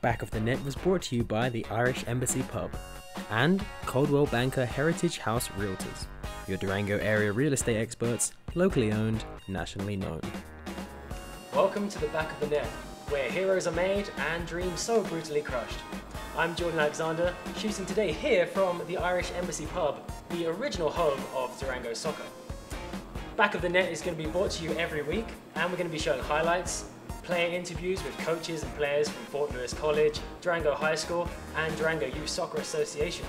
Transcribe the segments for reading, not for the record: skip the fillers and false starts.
Back of the Net was brought to you by the Irish Embassy Pub and Coldwell Banker Heritage House Realtors, your Durango area real estate experts, locally owned, nationally known. Welcome to the Back of the Net, where heroes are made and dreams so brutally crushed. I'm Jordan Alexander, shooting today here from the Irish Embassy Pub, the original home of Durango Soccer. Back of the Net is going to be brought to you every week, and we're going to be showing highlights, player interviews with coaches and players from Fort Lewis College, Durango High School and Durango Youth Soccer Association.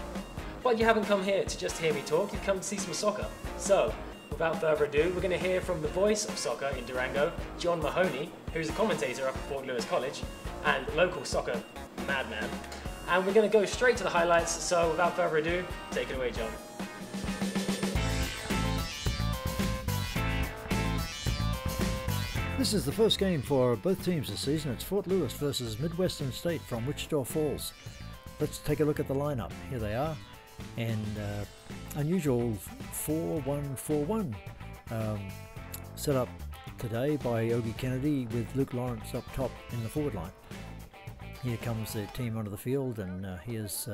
But you haven't come here to just hear me talk, you've come to see some soccer. So, without further ado, we're going to hear from the voice of soccer in Durango, John Mahoney, who's a commentator up at Fort Lewis College and local soccer madman. And we're going to go straight to the highlights, so without further ado, take it away, John. This is the first game for both teams this season. It's Fort Lewis versus Midwestern State from Wichita Falls. Let's take a look at the lineup. Here they are, and unusual 4-1-4-1 set up today by Oige Kennedy with Luke Lawrence up top in the forward line. Here comes the team onto the field, and here's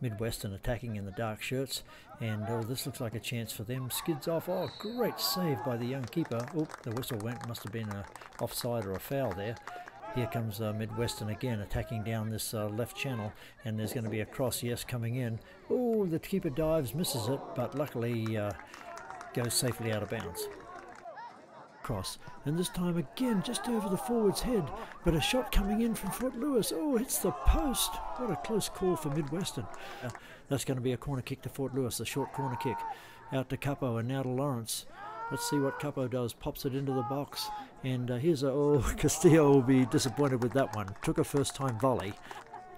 Midwestern attacking in the dark shirts, and this looks like a chance for them. Skids off. Oh, great save by the young keeper. Oh, the whistle went. Must have been a offside or a foul there. Here comes Midwestern again, attacking down this left channel, and there's going to be a cross, yes, coming in. Oh, the keeper dives, misses it, but luckily goes safely out of bounds. Cross, and this time again just over the forward's head, but a shot coming in from Fort Lewis. Oh, hits the post. What a close call for Midwestern. That's going to be a corner kick to Fort Lewis, a short corner kick out to Capo and now to Lawrence. Let's see what Capo does. Pops it into the box, and here's Castillo will be disappointed with that one. Took a first time volley.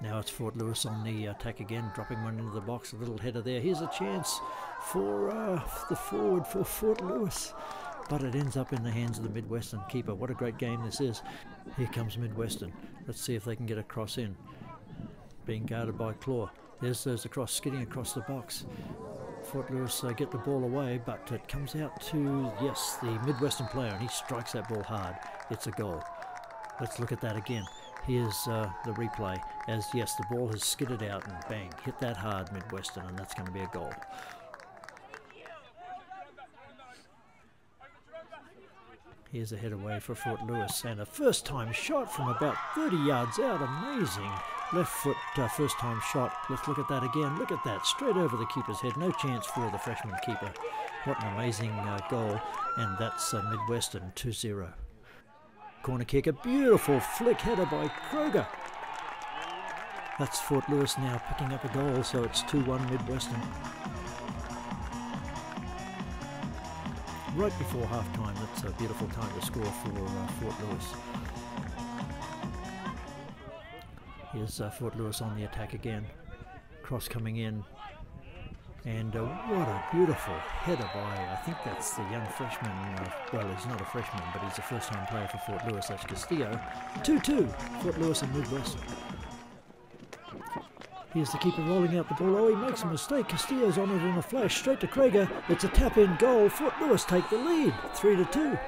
Now it's Fort Lewis on the attack again, dropping one into the box, a little header there. Here's a chance for the forward for Fort Lewis, but it ends up in the hands of the Midwestern keeper. What a great game this is. Here comes Midwestern. Let's see if they can get a cross in. Being guarded by Claw. There's the cross, skidding across the box. Fort Lewis get the ball away, but it comes out to, yes, the Midwestern player, and he strikes that ball hard. It's a goal. Let's look at that again. Here's the replay as, yes, the ball has skidded out and bang, hit that hard, Midwestern, and that's going to be a goal. Here's a head away for Fort Lewis, and a first-time shot from about 30 yards out. Amazing left foot first-time shot. Let's look at that again. Look at that, straight over the keeper's head. No chance for the freshman keeper. What an amazing goal, and that's Midwestern 2-0. Corner kick, a beautiful flick header by Kroger. That's Fort Lewis now picking up a goal, so it's 2-1 Midwestern. Right before half-time, that's a beautiful time to score for Fort Lewis. Here's Fort Lewis on the attack again. Cross coming in. And what a beautiful header by, I think that's the young freshman, well, he's not a freshman, but he's a first-time player for Fort Lewis, that's Castillo. 2-2, Fort Lewis and Midwestern. Here's the keeper rolling out the ball. Oh, he makes a mistake. Castillo's on it in a flash. Straight to Kroger. It's a tap-in goal. Fort Lewis take the lead. 3-2.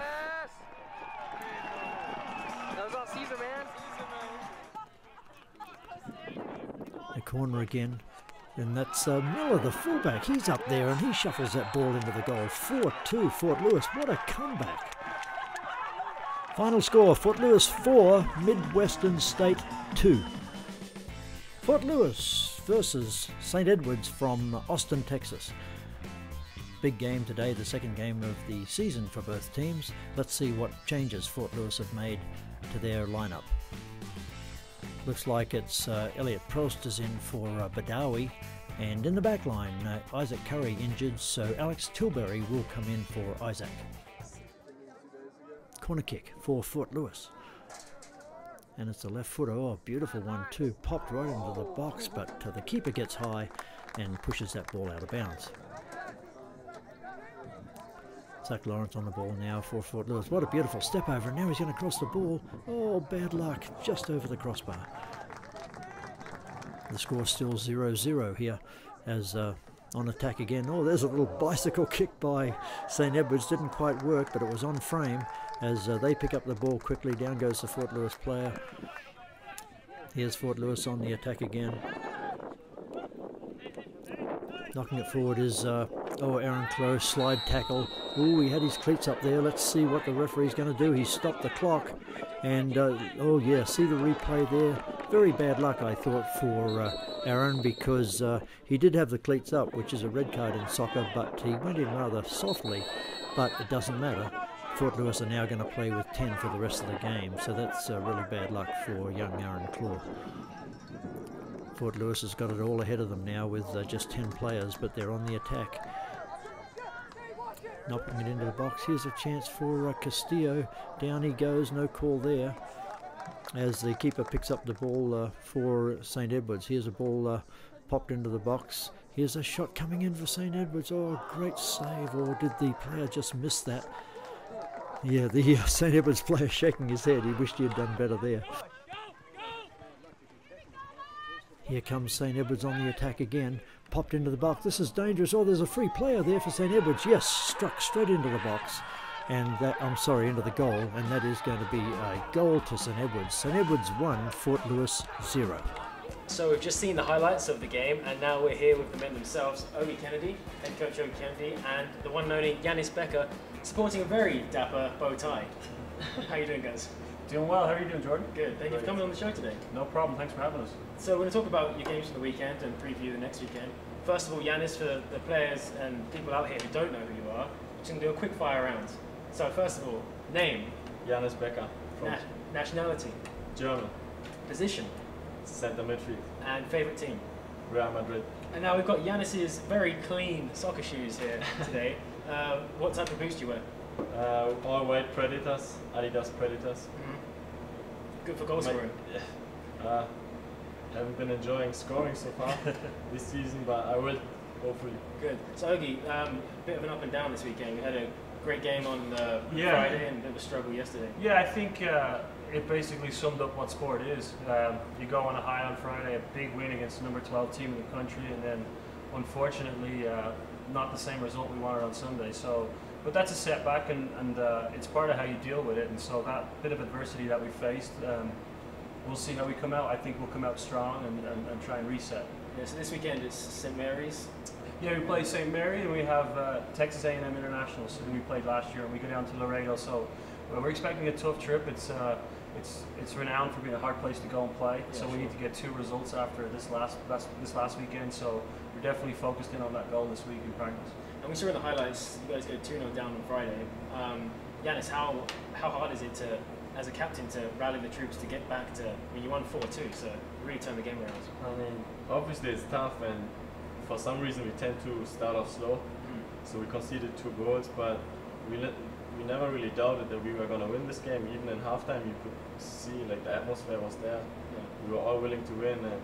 A corner again. And that's Miller, the fullback. He's up there and he shuffles that ball into the goal. 4-2 Fort Lewis. What a comeback. Final score, Fort Lewis 4, Midwestern State 2. Fort Lewis versus St. Edwards from Austin, Texas. Big game today, the second game of the season for both teams. Let's see what changes Fort Lewis have made to their lineup. Looks like it's Elliot Prost is in for Badawi, and in the back line, Isaac Curry injured, so Alex Tilbury will come in for Isaac. Corner kick for Fort Lewis. And it's a left footer. Oh, beautiful one too. Popped right into the box, but the keeper gets high and pushes that ball out of bounds. Zach Lawrence on the ball now for Fort Lewis. What a beautiful step over. Now he's going to cross the ball. Oh, bad luck. Just over the crossbar. The score's still 0-0 here as on attack again. Oh, there's a little bicycle kick by St. Edwards. Didn't quite work, but it was on frame as they pick up the ball quickly. Down goes the Fort Lewis player. Here's Fort Lewis on the attack again. Knocking it forward is Aaron Close, slide tackle. Oh, he had his cleats up there. Let's see what the referee's going to do. He stopped the clock. And, oh yeah, see the replay there. Very bad luck, I thought, for Aaron, because he did have the cleats up, which is a red card in soccer, but he went in rather softly. But it doesn't matter. Fort Lewis are now going to play with 10 for the rest of the game, so that's really bad luck for young Aaron Claw. Fort Lewis has got it all ahead of them now with just 10 players, but they're on the attack. Knocking it into the box. Here's a chance for Castillo. Down he goes, no call there. As the keeper picks up the ball for St. Edwards. Here's a ball popped into the box. Here's a shot coming in for St. Edwards. Oh, great save. Or did the player just miss that? Yeah, the St. Edwards player shaking his head. He wished he had done better there. Here comes St. Edwards on the attack again. Popped into the box. This is dangerous. Oh, there's a free player there for St. Edwards. Yes, struck straight into the box. And that, I'm sorry, into the goal. And that is going to be a goal to St. Edwards. St. Edwards 1, Fort Lewis 0. So we've just seen the highlights of the game, and now we're here with the men themselves, Oige Kennedy, Head Coach Oige Kennedy, and the one and only Yannis Becker, sporting a very dapper bow tie. How you doing, guys? Doing well. How are you doing, Jordan? Good. Thank you for coming on the show today. No problem. Thanks for having us. So we're going to talk about your games for the weekend and preview the next weekend. First of all, Yannis, for the players and people out here who don't know who you are, just going to do a quick fire round. So first of all, name. Yannis Becker. From Nationality. German. Position. Centre midfield. And favourite team. Real Madrid. And now we've got Yannis's very clean soccer shoes here today. What type of boots do you wear? All white Predators, Adidas Predators. Mm-hmm. Good for goal scoring. Yeah. Haven't been enjoying scoring so far this season, but I will, hopefully. Good. So Ogie, bit of an up and down this weekend. We had a great game on Friday and a bit of a struggle yesterday. Yeah, I think it basically summed up what sport is. You go on a high on Friday, a big win against the number 12 team in the country, and then unfortunately not the same result we wanted on Sunday. So, but that's a setback, and it's part of how you deal with it. And so that bit of adversity that we faced, we'll see how we come out. I think we'll come out strong and try and reset. Yeah, so this weekend it's St. Mary's. Yeah, we play St. Mary, and we have Texas A&M Internationals, who we played last year, and we go down to Laredo. So we're expecting a tough trip. It's renowned for being a hard place to go and play. Yeah, so we need to get 2 results after this last weekend. So we're definitely focused in on that goal this week in practice. And we saw in the highlights, you guys go 2-0 down on Friday. Yannis, how hard is it to, as a captain, to rally the troops to get back to? I mean, you won 4-2, so really turn the game around. I mean, obviously it's tough, and for some reason we tend to start off slow. So we conceded 2 goals, but we never really doubted that we were going to win this game. Even in halftime, you could see like the atmosphere was there. Yeah. We were all willing to win, and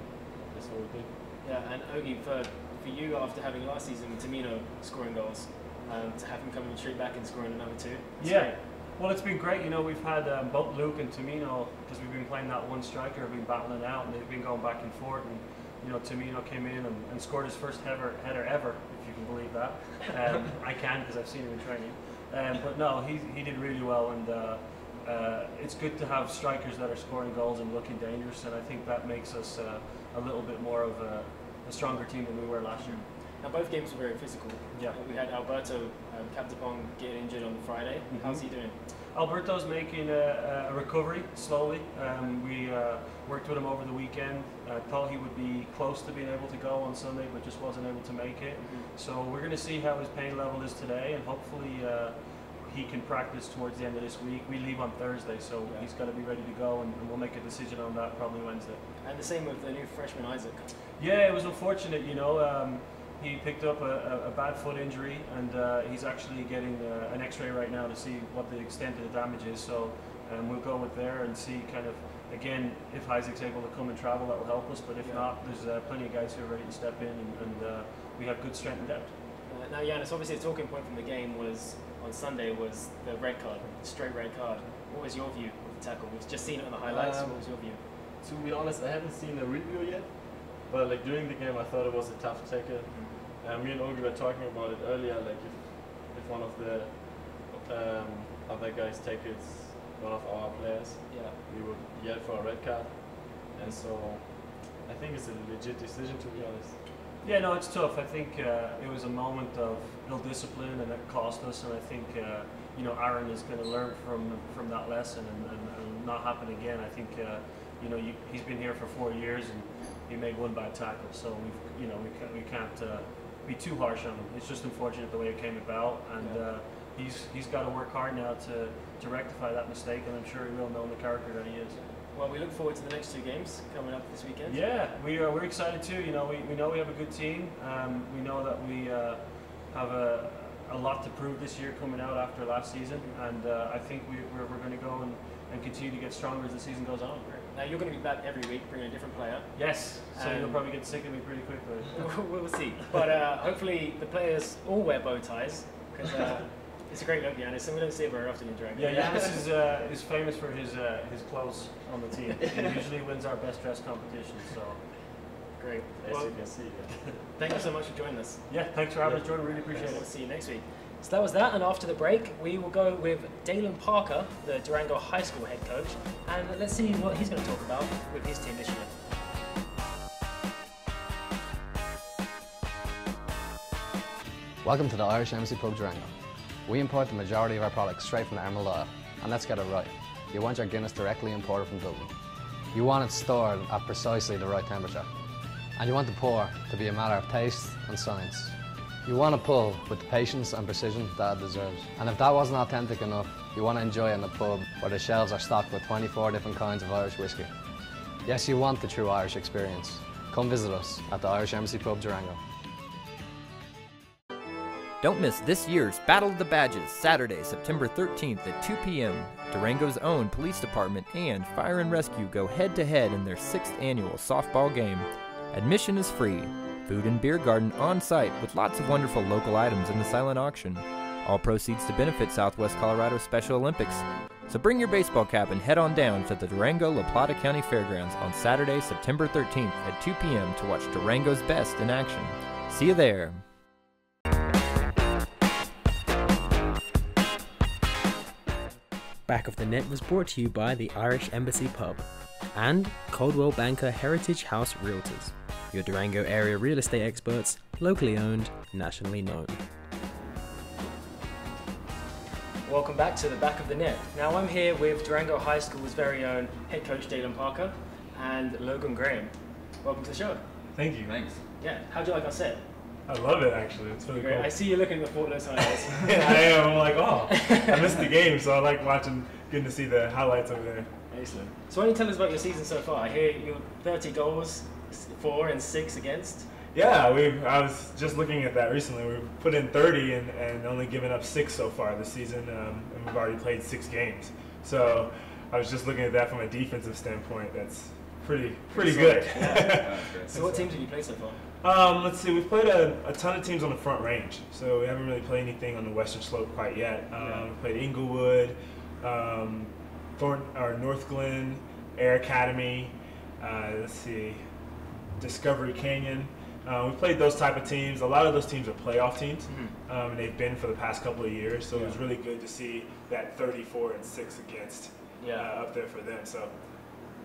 that's what we did. Yeah, and Ogie, for you, after having last season Tamino scoring goals, to have him coming straight back and scoring another 2. Yeah. Great. Well, it's been great. You know, we've had both Luke and Tamino, because we've been playing that one striker, have been battling out, and they've been going back and forth. And you know, Tamino came in and scored his first header ever, if you can believe that. I can, because I've seen him in training. But no, he did really well, and it's good to have strikers that are scoring goals and looking dangerous, and I think that makes us a little bit more of a stronger team than we were last year. Now both games were very physical. Yeah. We had Alberto Capdepong getting injured on Friday. Mm-hmm. How's he doing? Alberto's making a recovery slowly. We worked with him over the weekend. Thought he would be close to being able to go on Sunday, but just wasn't able to make it. Mm-hmm. So we're going to see how his pain level is today, and hopefully he can practice towards the end of this week. We leave on Thursday, so he's got to be ready to go, and we'll make a decision on that probably Wednesday. And the same with the new freshman Isaac. Yeah, it was unfortunate, you know. He picked up a bad foot injury, and he's actually getting an x-ray right now to see what the extent of the damage is. So we'll go with there and see kind of, again, if Isaac's able to come and travel, that will help us. But if not, there's plenty of guys who are ready to step in, and we have good strength and depth. Now, Yannis, obviously the talking point from the game was, on Sunday, was the red card, the straight red card. What was your view of the tackle? We've just seen it on the highlights. What was your view? To be honest, I haven't seen a review yet. But like during the game, I thought it was a tough tackle. Me and Ogie were talking about it earlier. Like if one of the other guys tackles one of our players, we would yell for a red card. and so I think it's a legit decision, to be honest. Yeah, no, it's tough. I think it was a moment of ill discipline and it cost us, and I think you know, Aaron is going to learn from that lesson and not happen again. I think you know, he's been here for 4 years and he made one bad tackle, so we can't be too harsh on him. It's just unfortunate the way it came about, and he's got to work hard now to rectify that mistake, and I'm sure he will, knowing the character that he is. Well, we look forward to the next 2 games coming up this weekend. Yeah, we're excited too. You know, we know we have a good team. We know that we have a lot to prove this year coming out after last season, and I think we're going to go and continue to get stronger as the season goes on. Now you're going to be back every week bringing a different player. Yes, so you'll probably get sick of me pretty quickly. We'll see. But hopefully the players all wear bow ties, because it's a great look, Yannis, and we don't see it very often in Durango. Yeah, Yannis is famous for his clothes on the team. He usually wins our best dress competition. So great. As Well, you can see. Yeah. thank you so much for joining us. yeah, thanks for having us, Jordan. Really appreciate We'll it. see you next week. So that was that, and after the break, we will go with Dalon Parker, the Durango High School head coach, and let's see what he's going to talk about with his team this year. Welcome to the Irish Embassy Pub Durango. We import the majority of our products straight from the Emerald Isle, and let's get it right. You want your Guinness directly imported from Dublin. You want it stored at precisely the right temperature. And you want the pour to be a matter of taste and science. You want to pull with the patience and precision that it deserves. And if that wasn't authentic enough, you want to enjoy it in a pub where the shelves are stocked with 24 different kinds of Irish whiskey. Yes, you want the true Irish experience. Come visit us at the Irish Embassy Pub Durango. Don't miss this year's Battle of the Badges, Saturday, September 13th at 2 p.m. Durango's own police department and fire and rescue go head-to-head in their 6th annual softball game. Admission is free. Food and beer garden on site with lots of wonderful local items in the silent auction. All proceeds to benefit Southwest Colorado Special Olympics. So bring your baseball cap and head on down to the Durango-La Plata County Fairgrounds on Saturday, September 13th at 2 p.m. to watch Durango's best in action. See you there. Back of the Net was brought to you by the Irish Embassy Pub and Coldwell Banker Heritage House Realtors, your Durango area real estate experts, locally owned, nationally known. Welcome back to the Back of the Net. Now I'm here with Durango High School's very own head coach Dalon Parker and Logan Graham. Welcome to the show. Thank you. Thanks. Yeah, how'd you like our set? I love it, actually. It's really Great. cool. I see you looking at the Fort Lewis highlights. Yeah, I am. I'm like, oh, I missed the game, so I like getting to see the highlights over there. Excellent. So why don't you tell us about your season so far? I hear you're 30 goals, 4 and 6 against. Yeah, I was just looking at that recently. We've put in 30 and only given up 6 so far this season, and we've already played 6 games. So I was just looking at that from a defensive standpoint. That's pretty good. Yeah. So what teams have you played so far? Let's see. We've played a ton of teams on the Front Range, so we haven't really played anything on the Western Slope quite yet. We've played Inglewood, North Glen, Air Academy. Let's see, Discovery Canyon. We played those type of teams. A lot of those teams are playoff teams, and they've been for the past couple of years. So it was really good to see that 34 and 6 against up there for them. So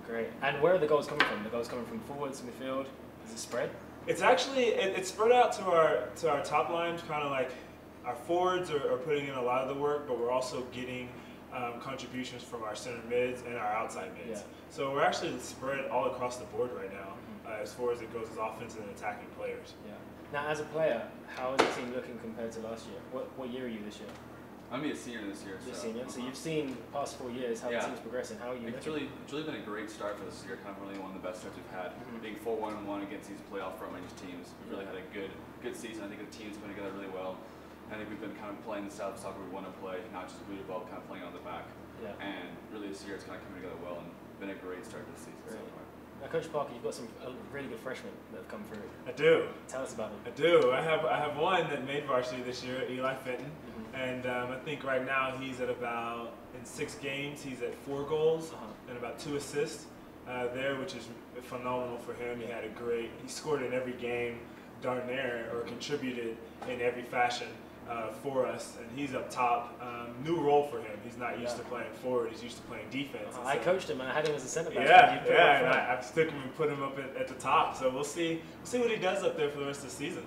great. And where are the goals coming from? The goals coming from forwards, midfield. Is it spread? it's actually it's spread out to our top lines. Kind of like our forwards are putting in a lot of the work, but we're also getting contributions from our center mids and our outside mids. Yeah. So we're actually spread all across the board right now. As far as it goes as offensive and attacking players. Yeah. Now, as a player, how is the team looking compared to last year? What year are you this year? I'm gonna be a senior this year. You're a senior. So you've seen the past 4 years how the team's progressing. How are you looking? It's really been a great start for this year. Kind of really one of the best starts we've had. Being 4-1-1 against these playoff front range teams, we've really had a good season. I think the team's been together really well. I think we've been kind of playing the style of soccer we want to play, not just blue ball, kind of playing on the back. Yeah. And really this year it's kind of coming together well and been a great start to the season so far. Now, Coach Parker, you've got some really good freshmen that have come through. I do. Tell us about them. I do. I have one that made varsity this year, Eli Fenton, and I think right now he's at about in 6 games he's at 4 goals and about 2 assists there, which is phenomenal for him. He had he scored in every game, darn near, or contributed in every fashion. for us, and he's up top. New role for him. He's not used to playing forward. He's used to playing defense. I coached him, and I had him as a centre back. Yeah. And I took him and put him up at the top. So we'll see what he does up there for the rest of the season.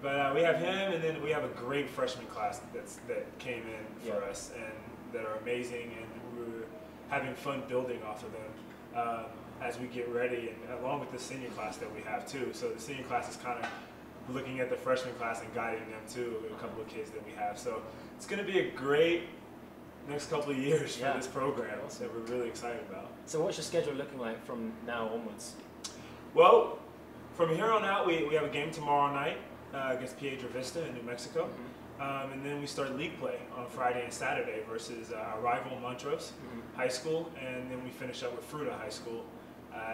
But we have him, and then we have a great freshman class that came in for us, and that are amazing, and we're having fun building off of them as we get ready, and along with the senior class that we have too. So the senior class is kind of looking at the freshman class and guiding them too, a couple of kids that we have. So it's going to be a great next couple of years for this program that we're really excited about. So what's your schedule looking like from now onwards? Well, from here on out, we have a game tomorrow night against Piedra Vista in New Mexico. And then we start league play on Friday and Saturday versus our rival Montrose High School, and then we finish up with Fruta High School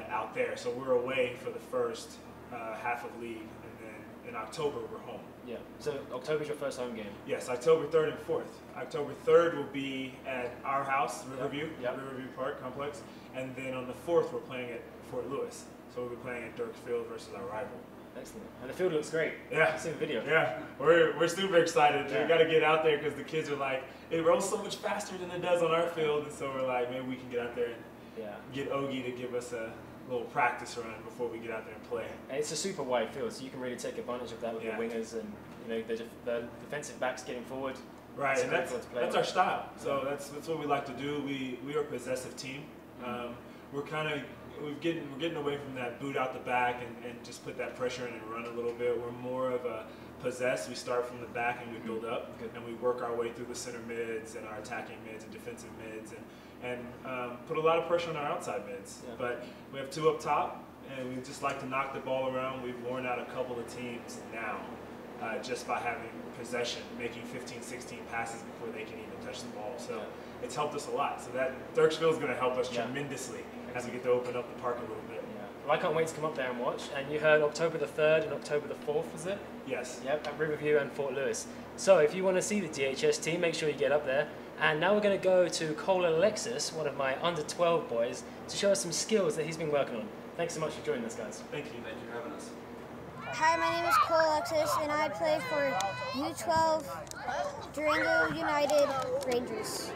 out there. So we're away for the first half of league, and then in October we're home. Yeah. So October's your first home game? Yes, October 3rd and 4th. October 3rd will be at our house, Riverview, Riverview Park Complex, and then on the 4th we're playing at Fort Lewis. So we'll be playing at Dirk Field versus our rival. Excellent. And the field looks great. Yeah. I've seen the video. Yeah. We're super excited. We got to get out there because the kids are like, it rolls so much faster than it does on our field, and so we're like, maybe we can get out there and get Ogie to give us a little practice run before we get out there and play. And it's a super wide field, so you can really take advantage of that with your wingers and the defensive backs getting forward. Right, and that's our style. So that's what we like to do. We are a possessive team. We're getting away from that boot out the back and just put that pressure in and run a little bit. We're more of a possess. We start from the back and we build up, and we work our way through the center mids and our attacking mids and defensive mids, and put a lot of pressure on our outside mids. But we have two up top, and we just like to knock the ball around. We've worn out a couple of teams now just by having possession, making 15, 16 passes before they can even touch the ball. So it's helped us a lot. So that Dirksville is going to help us tremendously as we get to open up the park a little bit. Well, I can't wait to come up there and watch. And you heard October the 3rd and October the 4th, was it? Yes. Yep, at Riverview and Fort Lewis. So if you want to see the DHS team, make sure you get up there. And now we're going to go to Cole Alexis, one of my under 12 boys, to show us some skills that he's been working on. Thanks so much for joining us, guys. Thank you. Thank you for having us. Hi, my name is Cole Alexis, and I play for U12 Durango United Rangers.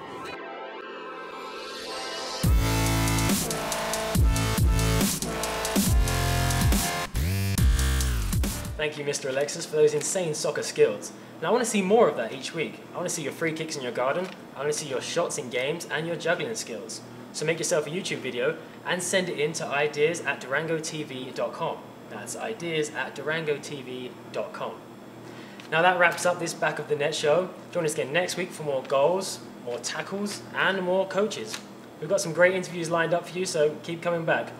Thank you, Mr. Alexis, for those insane soccer skills. Now I want to see more of that each week. I want to see your free kicks in your garden, I want to see your shots in games, and your juggling skills. So make yourself a YouTube video and send it in to ideas@durangotv.com. That's ideas@durangotv.com. Now that wraps up this Back of the Net show. Join us again next week for more goals, more tackles, and more coaches. We've got some great interviews lined up for you, so keep coming back.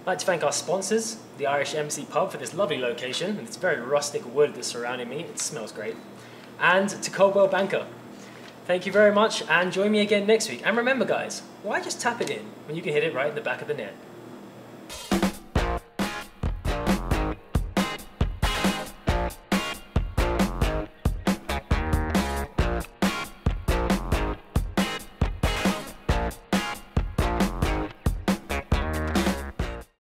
I'd like to thank our sponsors, the Irish Embassy Pub, for this lovely location, and it's very rustic wood that's surrounding me. It smells great. And to Coldwell Banker. Thank you very much, and join me again next week. And remember, guys, why just tap it in when you can hit it right in the back of the net?